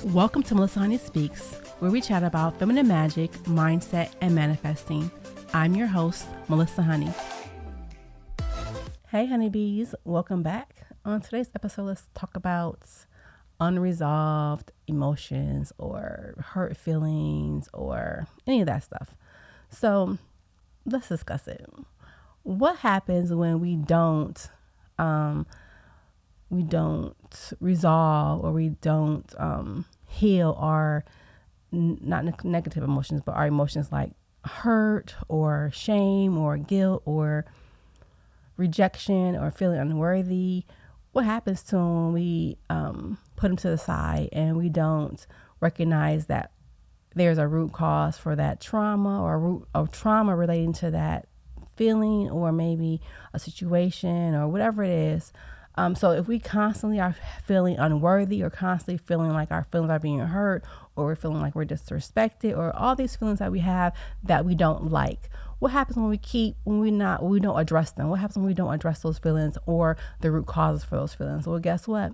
Welcome to Melissa Honey Speaks, where we chat about feminine magic, mindset, and manifesting. I'm your host, Melissa Honey. Hey honeybees, welcome back. On today's episode, let's talk about unresolved emotions or hurt feelings or any of that stuff. So let's discuss it. What happens when we don't resolve or we don't heal our not negative emotions, but our emotions like hurt or shame or guilt or rejection or feeling unworthy? What happens to them when we put them to the side and we don't recognize that there's a root cause for that trauma or a root of trauma relating to that feeling or maybe a situation or whatever it is? So if we constantly are feeling unworthy or constantly feeling like our feelings are being hurt or we're feeling like we're disrespected or all these feelings that we have that we don't like, what happens when we don't address them? What happens when we don't address those feelings or the root causes for those feelings? Well, guess what?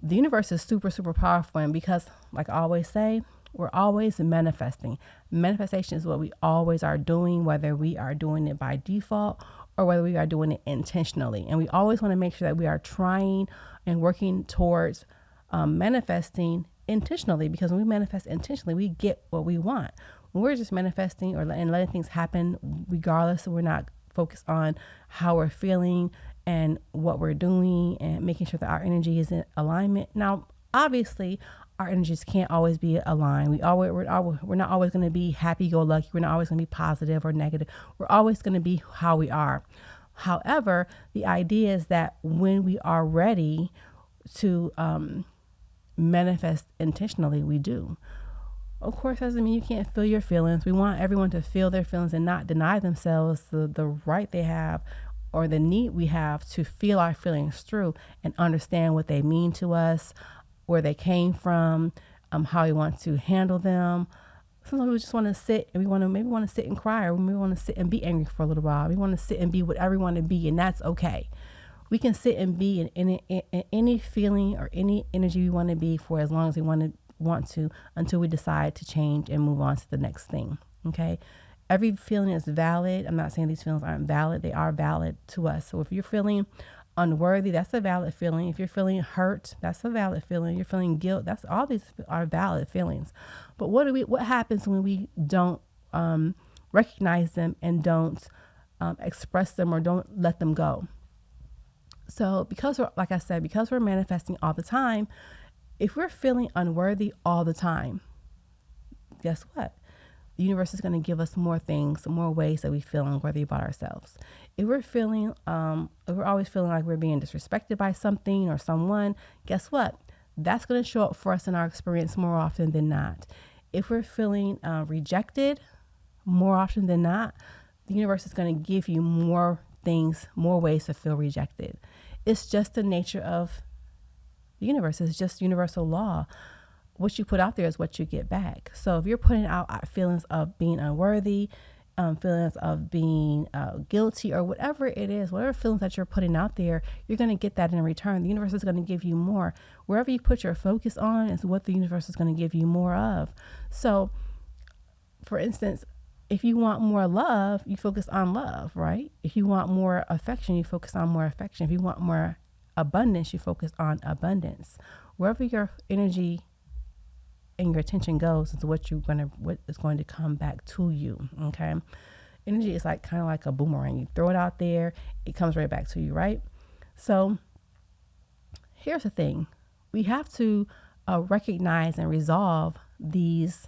The universe is super, super powerful. And because, like I always say, we're always manifesting. Manifestation is what we always are doing, whether we are doing it by default or whether we are doing it intentionally. And we always want to make sure that we are trying and working towards manifesting intentionally, because when we manifest intentionally, we get what we want. When we're just manifesting and letting things happen regardless, so we're not focused on how we're feeling and what we're doing and making sure that our energy is in alignment. Now, obviously, our energies can't always be aligned. We're not always going to be happy-go-lucky. We're not always going to be positive or negative. We're always going to be how we are. However, the idea is that when we are ready to manifest intentionally, we do. Of course, doesn't mean you can't feel your feelings. We want everyone to feel their feelings and not deny themselves the right they have or the need we have to feel our feelings through and understand what they mean to us, where they came from, how we want to handle them. Sometimes we just want to sit and we want to sit and cry, or we want to sit and be angry for a little while. We want to sit and be whatever we want to be, and that's okay. We can sit and be in any feeling or any energy we want to be for as long as we want to until we decide to change and move on to the next thing. Okay? Every feeling is valid. I'm not saying these feelings aren't valid. They are valid to us. So if you're feeling unworthy, that's a valid feeling. If you're feeling hurt, that's a valid feeling. You're feeling guilt, all these are valid feelings. But what happens when we don't recognize them and don't express them or don't let them go? So because we're manifesting all the time, if we're feeling unworthy all the time, guess what? The universe is going to give us more things, more ways that we feel unworthy about ourselves. If we're always feeling like we're being disrespected by something or someone, guess what? That's going to show up for us in our experience more often than not. If we're feeling rejected more often than not, the universe is going to give you more things, more ways to feel rejected. It's just the nature of the universe. It's just universal law. What you put out there is what you get back. So if you're putting out feelings of being unworthy, feelings of being guilty, or whatever it is, whatever feelings that you're putting out there, you're going to get that in return. The universe is going to give you more. Wherever you put your focus on is what the universe is going to give you more of. So, for instance, if you want more love, you focus on love, right? If you want more affection, you focus on more affection. If you want more abundance, you focus on abundance. Wherever your energy and your attention goes is what is going to come back to you. Okay. Energy is kind of like a boomerang. You throw it out there, it comes right back to you, right? So here's the thing. We have to recognize and resolve these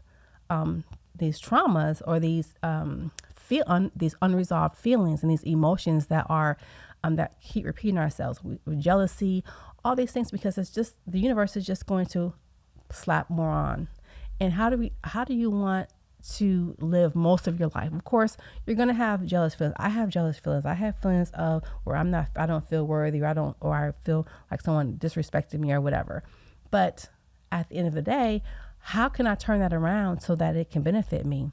traumas or these unresolved feelings and these emotions that are that keep repeating ourselves with jealousy, all these things, because it's just the universe is just going to slap more on. And how do you want to live most of your life? Of course, you're going to have jealous feelings. I have jealous feelings. I have feelings of where I don't feel worthy, or I feel like someone disrespected me or whatever. But at the end of the day, how can I turn that around so that it can benefit me?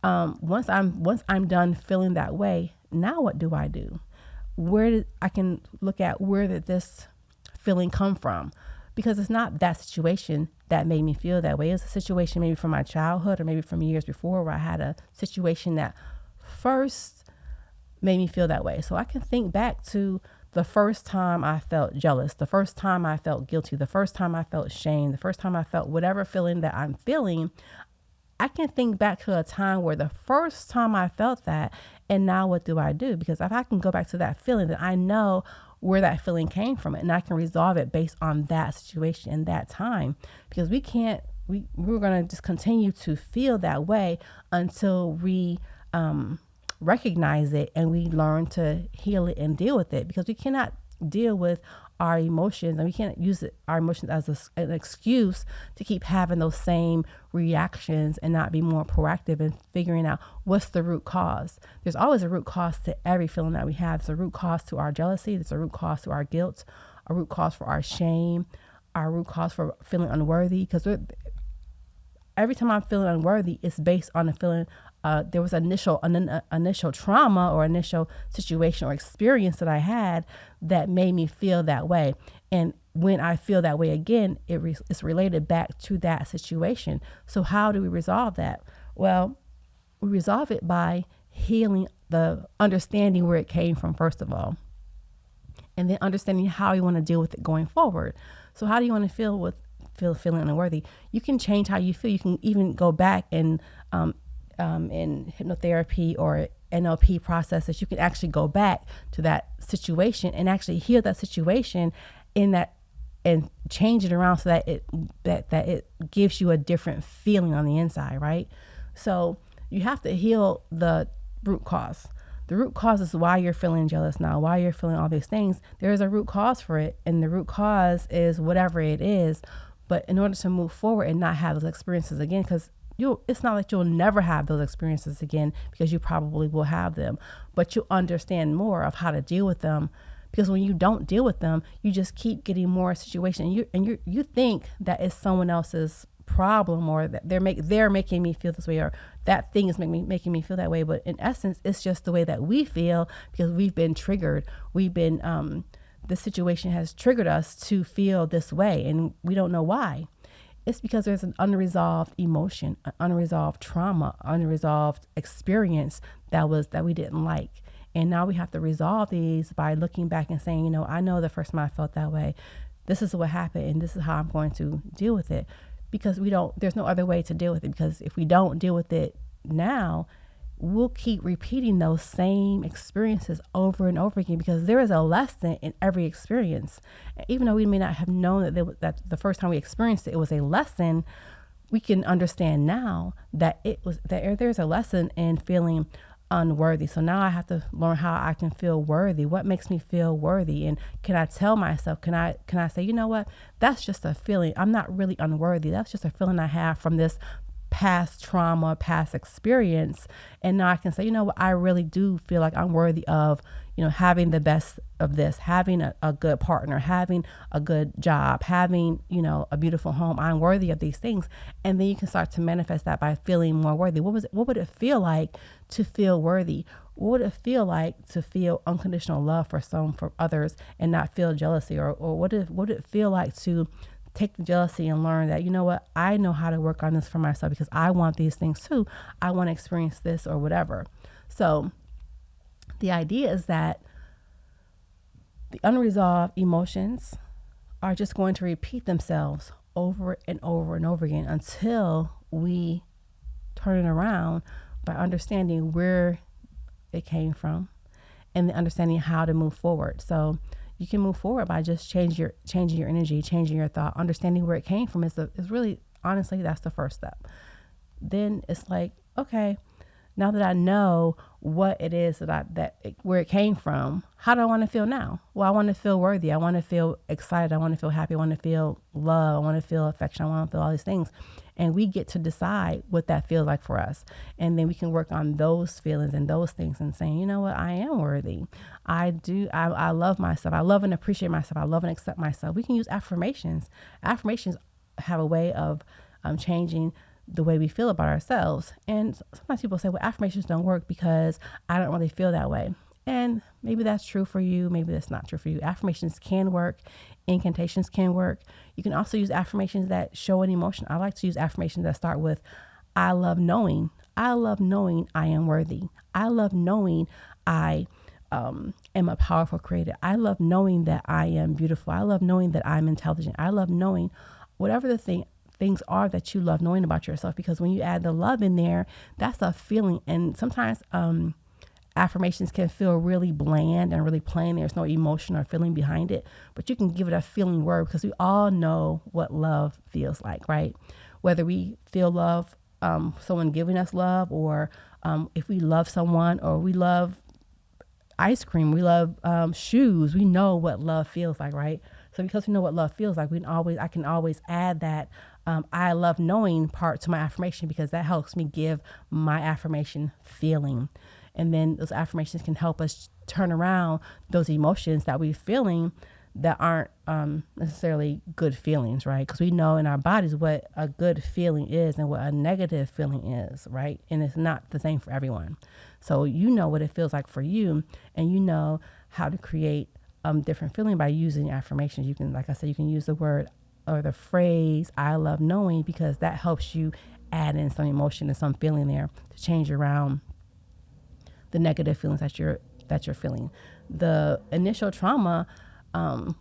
Once I'm done feeling that way, now what do? I can look at where did this feeling come from? because it's not that situation that made me feel that way. It's a situation maybe from my childhood or maybe from years before where I had a situation that first made me feel that way. So I can think back to the first time I felt jealous, the first time I felt guilty, the first time I felt shame, the first time I felt whatever feeling that I'm feeling. I can think back to a time where the first time I felt that, and now what do I do? Because if I can go back to that feeling, then I know where that feeling came from, and I can resolve it based on that situation and that time. Because we're going to just continue to feel that way until we recognize it and we learn to heal it and deal with it, because we cannot deal with our emotions, and we can't use our emotions as an excuse to keep having those same reactions and not be more proactive in figuring out what's the root cause. There's always a root cause to every feeling that we have. There's a root cause to our jealousy. There's a root cause to our guilt, a root cause for our shame, our root cause for feeling unworthy. Because every time I'm feeling unworthy, it's based on a feeling. There was initial trauma or initial situation or experience that I had that made me feel that way. And when I feel that way again, it's related back to that situation. So how do we resolve that? Well, we resolve it by healing, the understanding where it came from, first of all, and then understanding how you want to deal with it going forward. So how do you want to feel feeling unworthy? You can change how you feel. You can even go back and in hypnotherapy or NLP processes, you can actually go back to that situation and actually heal that situation in that and change it around so that it gives you a different feeling on the inside, right? So you have to heal the root cause. The root cause is why you're feeling jealous now, why you're feeling all these things. There is a root cause for it, and the root cause is whatever it is. But in order to move forward and not have those experiences again, because it's not like you'll never have those experiences again, because you probably will have them, but you understand more of how to deal with them. Because when you don't deal with them, you just keep getting more situations, and you think that it's someone else's problem, or that they're making me feel this way, or that thing is making me feel that way. But in essence, it's just the way that we feel because we've been triggered. The situation has triggered us to feel this way, and we don't know why. It's because there's an unresolved emotion, an unresolved trauma, unresolved experience that we didn't like. And now we have to resolve these by looking back and saying, I know the first time I felt that way, this is what happened, and this is how I'm going to deal with it. Because there's no other way to deal with it. Because if we don't deal with it now, we'll keep repeating those same experiences over and over again, because there is a lesson in every experience. Even though we may not have known that the first time we experienced it was a lesson, we can understand now that there's a lesson in feeling unworthy. So now I have to learn how I can feel worthy. What makes me feel worthy? And can I tell myself, can I say, you know what, that's just a feeling. I'm not really unworthy. That's just a feeling I have from this past trauma, past experience. And now I can say, you know what, I really do feel like I'm worthy of, having the best of this, having a good partner, having a good job, having, a beautiful home. I'm worthy of these things. And then you can start to manifest that by feeling more worthy. What would it feel like to feel worthy? What would it feel like to feel unconditional love for others and not feel jealousy? Or what would it feel like to take the jealousy and learn that, you know what, I know how to work on this for myself because I want these things too. I want to experience this or whatever. So the idea is that the unresolved emotions are just going to repeat themselves over and over and over again until we turn it around by understanding where it came from and understanding how to move forward. So you can move forward by just changing your energy, changing your thought, understanding where it came from is really, honestly, that's the first step. Then it's like, okay, now that I know what it is where it came from, how do I want to feel now? Well, I want to feel worthy. I want to feel excited. I want to feel happy. I want to feel love. I want to feel affection. I want to feel all these things. And we get to decide what that feels like for us. And then we can work on those feelings and those things and saying, you know what, I am worthy. I love myself. I love and appreciate myself. I love and accept myself. We can use affirmations. Affirmations have a way of changing the way we feel about ourselves. And sometimes people say, well, affirmations don't work because I don't really feel that way. And maybe that's true for you. Maybe that's not true for you. Affirmations can work. Incantations can work. You can also use affirmations that show an emotion. I like to use affirmations that start with, I love knowing. I love knowing I am worthy. I love knowing I am a powerful creator. I love knowing that I am beautiful. I love knowing that I'm intelligent. I love knowing whatever the things are that you love knowing about yourself, because when you add the love in there, that's a feeling. And sometimes affirmations can feel really bland and really plain. There's no emotion or feeling behind it, but you can give it a feeling word, because we all know what love feels like, right? Whether we feel love, someone giving us love, or if we love someone, or we love ice cream, we love shoes, we know what love feels like, right? So because we know what love feels like, I can always add that I love knowing part to my affirmation, because that helps me give my affirmation feeling. And then those affirmations can help us turn around those emotions that we're feeling that aren't necessarily good feelings, right? Because we know in our bodies what a good feeling is and what a negative feeling is, right? And it's not the same for everyone. So you know what it feels like for you, and you know how to create different feeling by using affirmations. You can, like I said, you can use the word or the phrase, I love knowing, because that helps you add in some emotion and some feeling there to change around the negative feelings that you're feeling. The initial trauma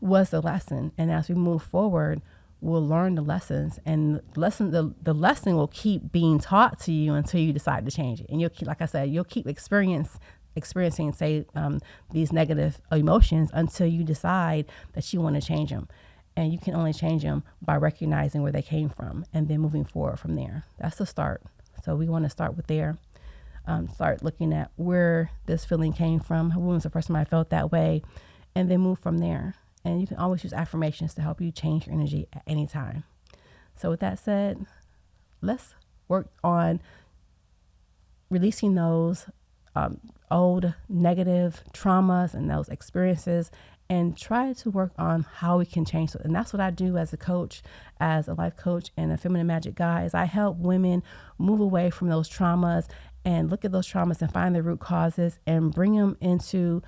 was the lesson, and as we move forward, we'll learn the lessons, and the lesson will keep being taught to you until you decide to change it. And you'll keep, like I said, you'll keep experiencing these negative emotions until you decide that you want to change them. And you can only change them by recognizing where they came from and then moving forward from there. That's the start. So we want to start with there. Start looking at where this feeling came from. Who was the first time I felt that way? And then move from there. And you can always use affirmations to help you change your energy at any time. So with that said, let's work on releasing those old negative traumas and those experiences, and try to work on how we can change it. And that's what I do as a coach, as a life coach and a feminine magic guide, is I help women move away from those traumas and look at those traumas and find the root causes and bring them into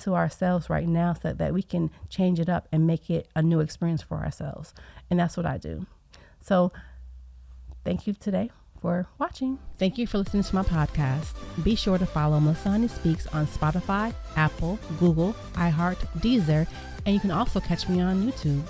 ourselves right now, so that we can change it up and make it a new experience for ourselves. And that's what I do. So thank you today for watching. Thank you for listening to my podcast. Be sure to follow Masani Speaks on Spotify, Apple, Google, iHeart, Deezer, and you can also catch me on YouTube.